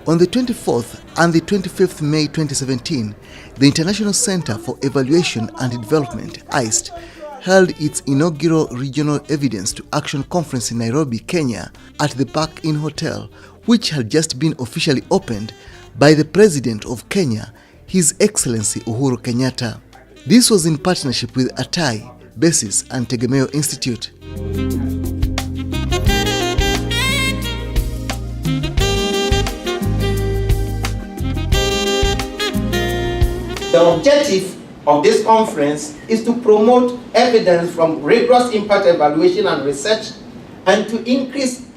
On the 24th and the 25th May 2017, the International Center for Evaluation and Development, ICED, held its inaugural Regional Evidence to Action Conference in Nairobi, Kenya, at the Park Inn Hotel, which had just been officially opened by the President of Kenya, His Excellency Uhuru Kenyatta. This was in partnership with ATAI, BASIS and Tegemeo Institute. The objective of this conference is to promote evidence from rigorous impact evaluation and research, and to increase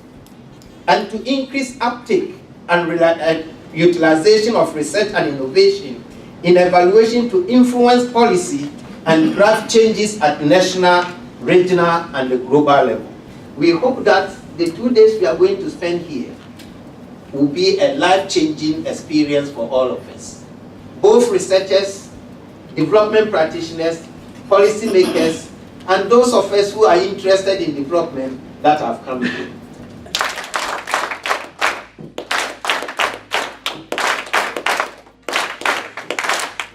uptake and utilization of research and innovation in evaluation to influence policy and drive changes at national, regional, and the global level. We hope that the 2 days we are going to spend here will be a life-changing experience for all of us. Both researchers, development practitioners, policymakers, and those of us who are interested in development that have come here.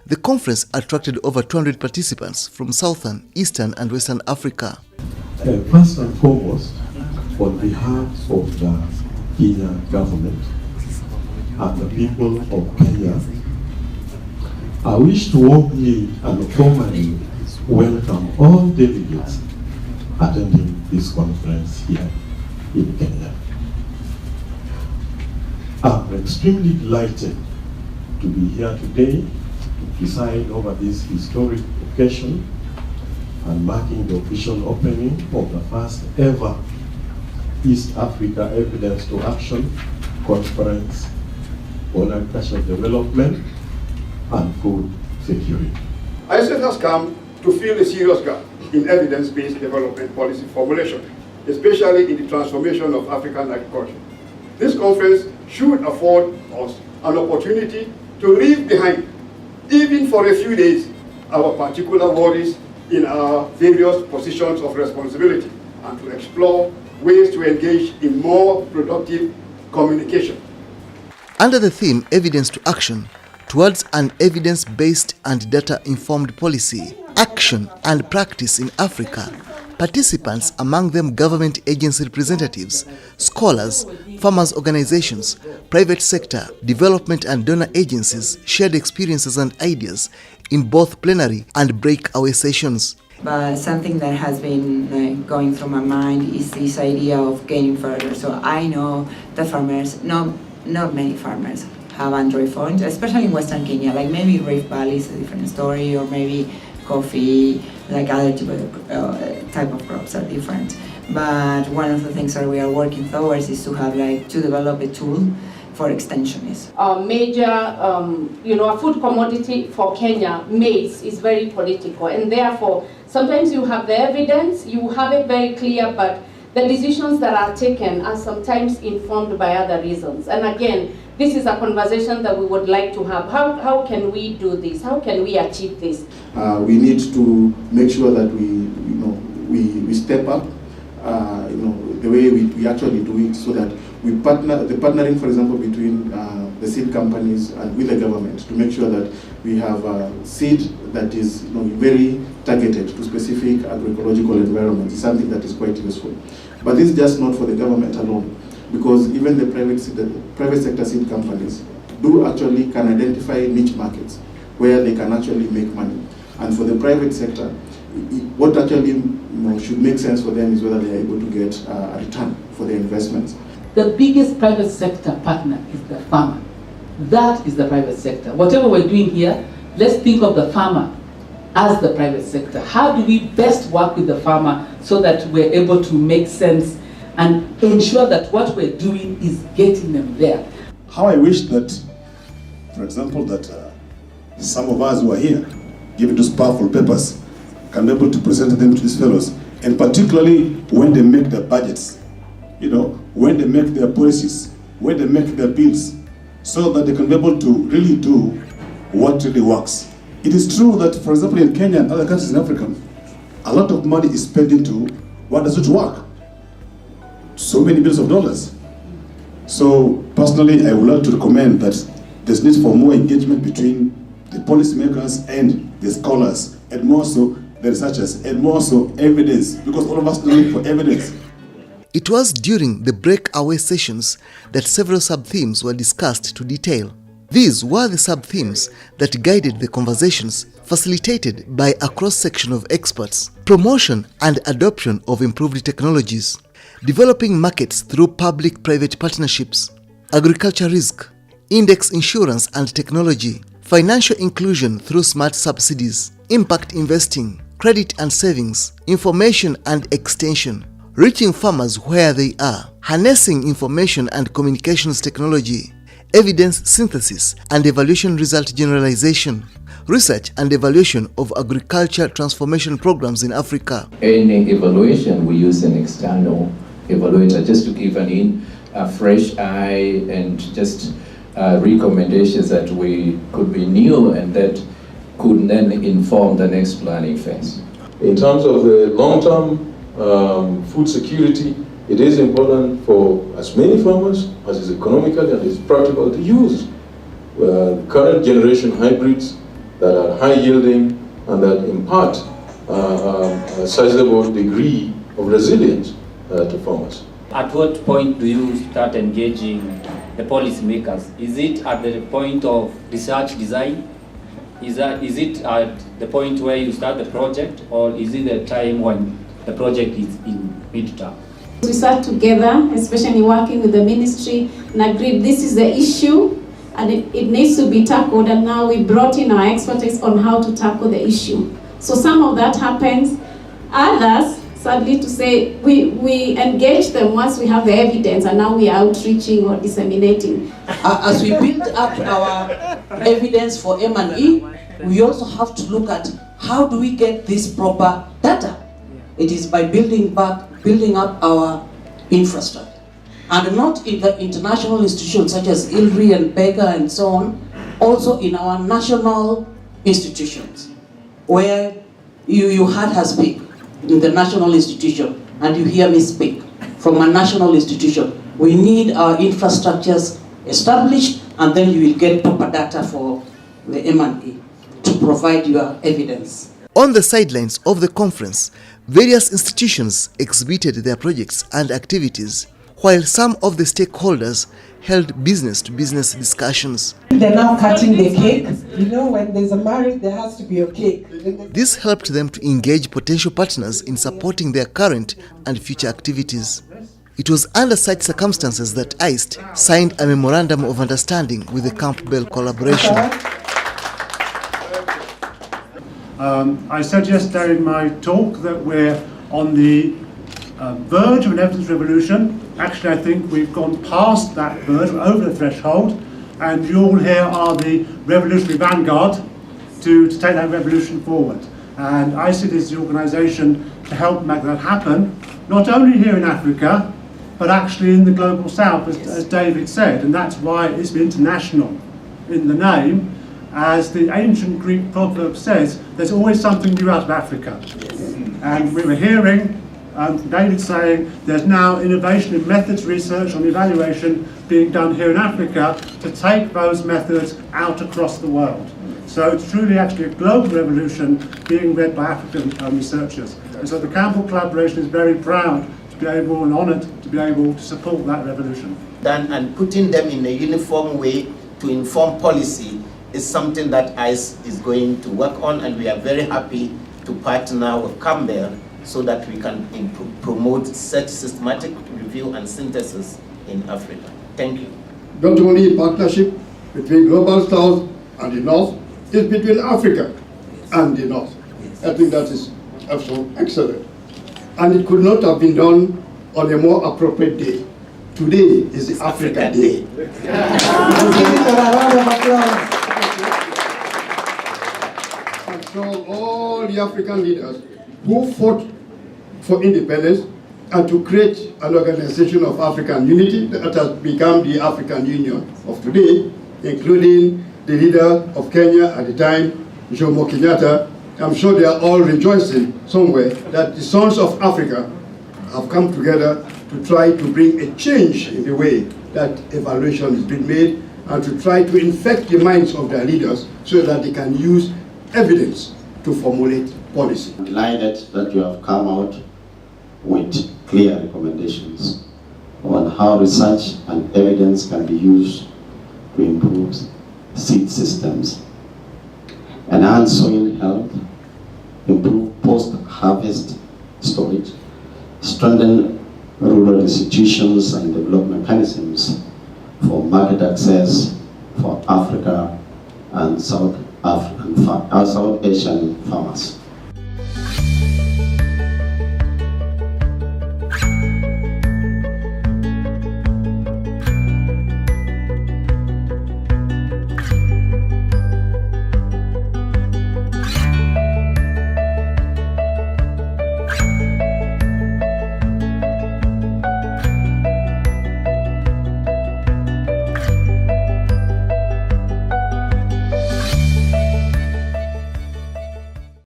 The conference attracted over 200 participants from Southern, Eastern, and Western Africa. First and foremost, on behalf of the Kenya government and the people of Kenya, I wish to warmly and formally welcome all delegates attending this conference here in Kenya. I'm extremely delighted to be here today to preside over this historic occasion and marking the official opening of the first ever East Africa Evidence to Action Conference on Agricultural Development and food security. ICED has come to fill a serious gap in evidence-based development policy formulation, especially in the transformation of African agriculture. This conference should afford us an opportunity to leave behind, even for a few days, our particular worries in our various positions of responsibility, and to explore ways to engage in more productive communication. Under the theme Evidence to Action, towards an evidence-based and data-informed policy, action and practice in Africa, participants, among them government agency representatives, scholars, farmers' organizations, private sector, development and donor agencies, shared experiences and ideas in both plenary and breakaway sessions. But something that has been going through my mind is this idea of getting further. So I know the farmers, not many farmers, have Android phones, especially in Western Kenya. Like maybe Rift Valley is a different story, or maybe coffee, like other type of crops are different. But one of the things that we are working towards is to have to develop a tool for extensionists. A major, a food commodity for Kenya, maize, is very political, and therefore sometimes you have the evidence, you have it very clear, but the decisions that are taken are sometimes informed by other reasons. And again, this is a conversation that we would like to have. How can we do this? How can we achieve this? We need to make sure that we step up, the way we actually do it, so that we partnering, for example, between the seed companies and with the government, to make sure that we have seed that is very targeted to specific agroecological environments. Is something that is quite useful. But this is just not for the government alone, because even the private sector seed companies can identify niche markets where they can actually make money. And for the private sector, what actually should make sense for them is whether they are able to get a return for their investments. The biggest private sector partner is the farmer. That is the private sector. Whatever we're doing here, let's think of the farmer as the private sector. How do we best work with the farmer so that we're able to make sense and ensure that what we're doing is getting them there? How I wish that, for example, that some of us who are here, given those powerful papers, can be able to present them to these fellows, and particularly when they make their budgets, when they make their policies, when they make their bills, so that they can be able to really do what really works. It is true that, for example, in Kenya and other countries in Africa, a lot of money is spent into what does it work? So many billions of dollars. So personally, I would like to recommend that there's need for more engagement between the policymakers and the scholars, and more so the researchers, and more so evidence, because all of us need for evidence. It was during the breakaway sessions that several sub-themes were discussed to detail. These were the sub-themes that guided the conversations, facilitated by a cross-section of experts: promotion and adoption of improved technologies, developing markets through public-private partnerships, agriculture risk, index insurance and technology, financial inclusion through smart subsidies, impact investing, credit and savings, information and extension, reaching farmers where they are, harnessing information and communications technology, evidence synthesis and evaluation result generalization, research and evaluation of agriculture transformation programs in Africa. Any evaluation, we use an external evaluator just to give a fresh eye and just recommendations that we could be new and that could then inform the next planning phase. In terms of the long-term food security, it is important for as many farmers as is economical and is practical to use current generation hybrids that are high yielding and that impart a sizable degree of resilience to farmers. At what point do you start engaging the policymakers? Is it at the point of research design? Is it at the point where you start the project, or is it the time when the project is in mid-term? We sat together, especially working with the ministry, and agreed this is the issue and it needs to be tackled, and now we brought in our expertise on how to tackle the issue. So some of that happens. Others, sadly to say, we engage them once we have the evidence, and now we are outreaching or disseminating. As we build up our evidence for M&E, we also have to look at how do we get this proper data. It is by building up our infrastructure. And not in the international institutions such as ILRI and BEGA and so on, also in our national institutions, where you heard her speak in the national institution, and you hear me speak from a national institution. We need our infrastructures established, and then you will get proper data for the M&E to provide your evidence. On the sidelines of the conference, various institutions exhibited their projects and activities, while some of the stakeholders held business-to-business discussions. They're now cutting the cake. You know, when there's a marriage, there has to be a cake. This helped them to engage potential partners in supporting their current and future activities. It was under such circumstances that ICT signed a memorandum of understanding with the Campbell collaboration. I said yesterday in my talk that we're on the verge of an evidence revolution. Actually, I think we've gone past that verge, over the threshold, and you all here are the revolutionary vanguard to take that revolution forward. And ICT is the organisation to help make that happen, not only here in Africa, but actually in the global south, as David said, and that's why it's international in the name. As the ancient Greek proverb says, there's always something new out of Africa. And we were hearing David saying there's now innovation in methods research on evaluation being done here in Africa to take those methods out across the world. So it's truly actually a global revolution being led by African researchers. And so the Campbell collaboration is very proud to be able and honoured to be able to support that revolution. And putting them in a uniform way to inform policy is something that ICE is going to work on, and we are very happy to partner with Campbell so that we can promote such systematic review and synthesis in Africa. Thank you. Not only in partnership between Global South and the North, it's between Africa and the North. I think that is absolutely excellent. And it could not have been done on a more appropriate day. Today is the Africa Day. Let's give it a round of applause. And so all the African leaders who fought for independence and to create an organization of African unity that has become the African Union of today, including the leader of Kenya at the time, Jomo Kenyatta. I'm sure they are all rejoicing somewhere that the sons of Africa have come together to try to bring a change in the way that evaluation is being made and to try to infect the minds of their leaders so that they can use evidence to formulate policy. I'm delighted that you have come out with clear recommendations on how research and evidence can be used to improve seed systems, enhance soil health, improve post-harvest storage, strengthen rural institutions and develop mechanisms for market access for Africa and South Asian farmers.